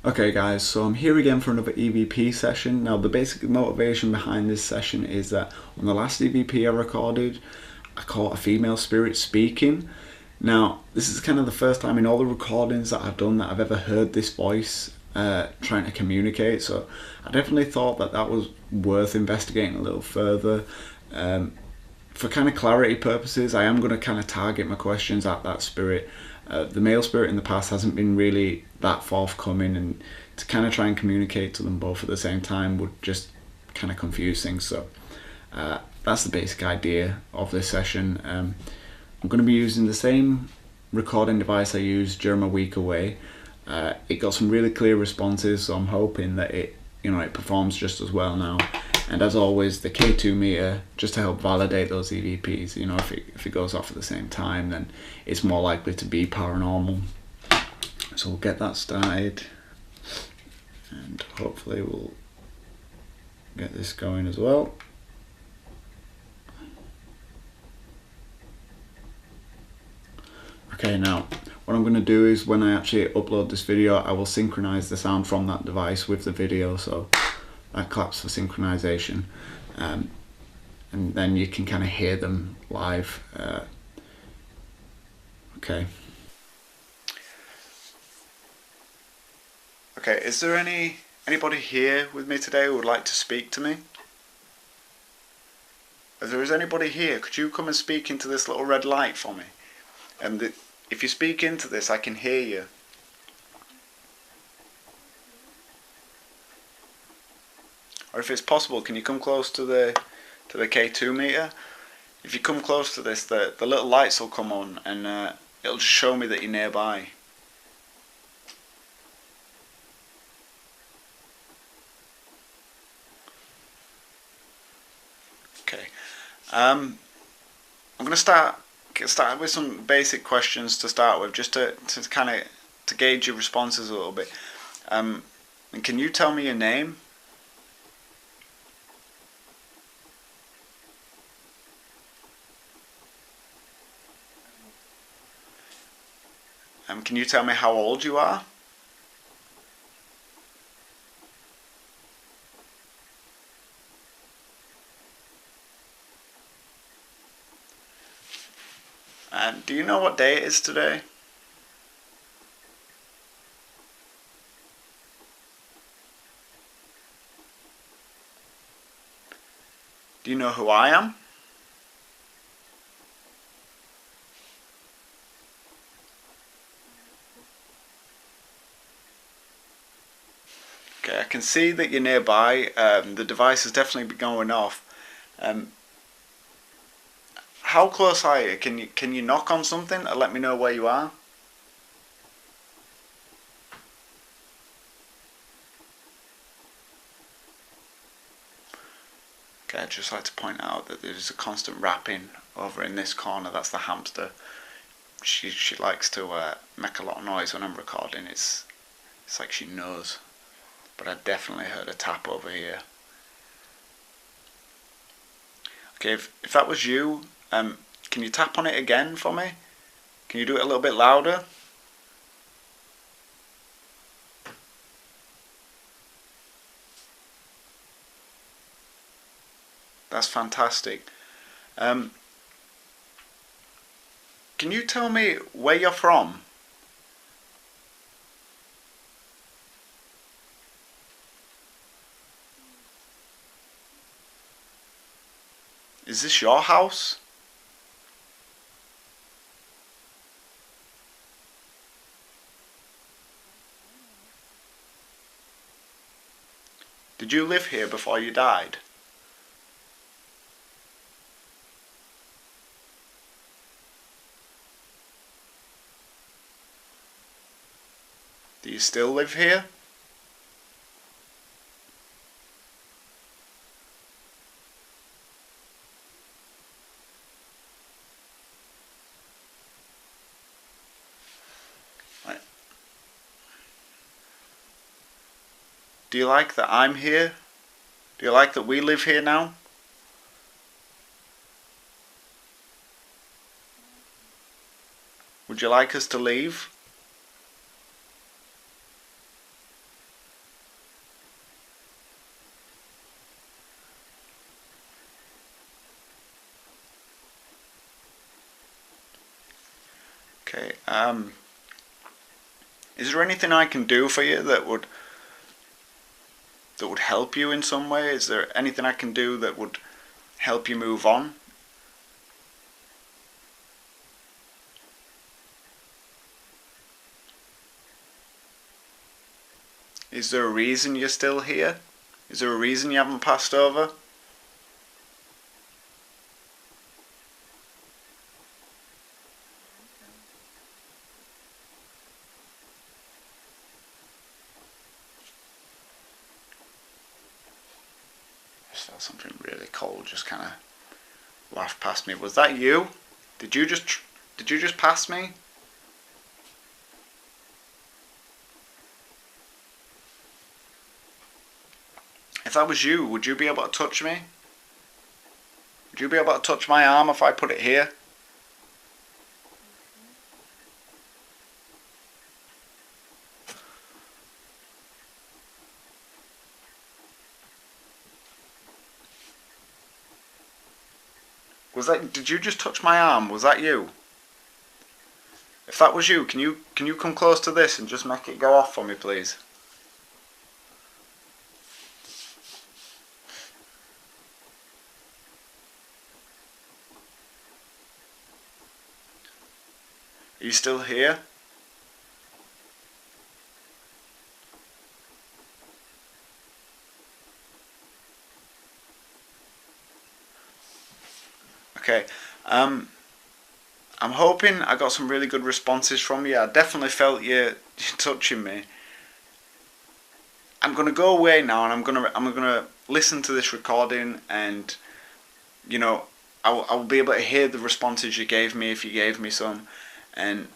Okay guys, so I'm here again for another EVP session. Now the basic motivation behind this session is that on the last EVP I recorded, I caught a female spirit speaking. Now this is kind of the first time in all the recordings that I've done that I've ever heard this voice trying to communicate, so I definitely thought that that was worth investigating a little further. For kind of clarity purposes, I am going to kind of target my questions at that spirit. The male spirit in the past hasn't been really that forthcoming, and to kind of try and communicate to them both at the same time would just kind of confuse things. So that's the basic idea of this session. I'm going to be using the same recording device I used during my week away. It got some really clear responses, so I'm hoping that it performs just as well now. And as always, the K2 meter, just to help validate those EVPs. If it goes off at the same time, then it's more likely to be paranormal. So we'll get that started, and hopefully we'll get this going as well. Okay, now what I'm going to do is when I actually upload this video, I will synchronize the sound from that device with the video, so that claps for synchronization, and then you can kind of hear them live. Okay. Okay, is there anybody here with me today who would like to speak to me? If there is anybody here, could you come and speak into this little red light for me? And if you speak into this, I can hear you. Or if it's possible, can you come close to the K2 meter? If you come close to this, the little lights will come on, and it'll just show me that you're nearby. Okay. I'm going to get started with some basic questions to start with, just to kind of to gauge your responses a little bit. And can you tell me your name? Can you tell me how old you are? And do you know what day it is today? Do you know who I am? Okay, I can see that you're nearby. The device has definitely been going off. How close are you? Can you knock on something and let me know where you are? Okay, I'd just like to point out that there's a constant rapping over in this corner. That's the hamster. She likes to make a lot of noise when I'm recording. It's like she knows. But I definitely heard a tap over here. Okay, if that was you, can you tap on it again for me? Can you do it a little bit louder? That's fantastic. Can you tell me where you're from? Is this your house? Did you live here before you died? Do you still live here? Do you like that I'm here? Do you like that we live here now? Would you like us to leave? Okay. Is there anything I can do for you that would help you in some way? Is there anything I can do that would help you move on? Is there a reason you're still here? Is there a reason you haven't passed over? I just felt something really cold just kind of laughed past me. Was that you? Did you just pass me? If that was you, would you be able to touch me? Would you be able to touch my arm if I put it here? Did you just touch my arm? Was that you? If that was you, can you come close to this and just make it go off for me, please? Are you still here? Okay. I'm hoping I got some really good responses from you. I definitely felt you touching me. I'm gonna go away now, and I'm gonna listen to this recording, and you know, I'll be able to hear the responses you gave me if you gave me some, and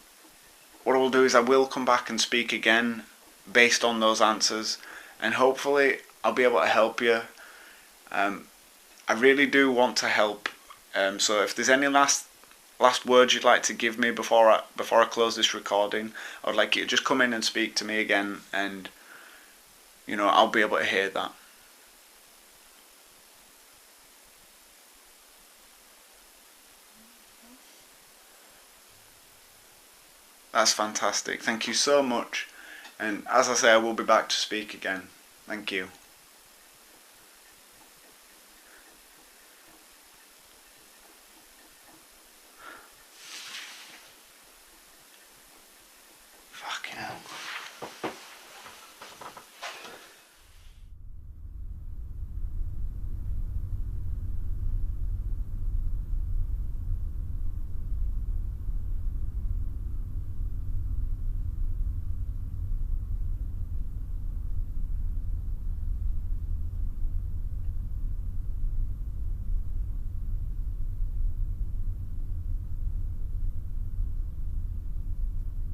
what I will do is I will come back and speak again based on those answers, and hopefully I'll be able to help you. I really do want to help. So if there's any last words you'd like to give me before I close this recording, I would like you to just come in and speak to me again, and I'll be able to hear that. That's fantastic. Thank you so much. And as I say, I will be back to speak again. Thank you.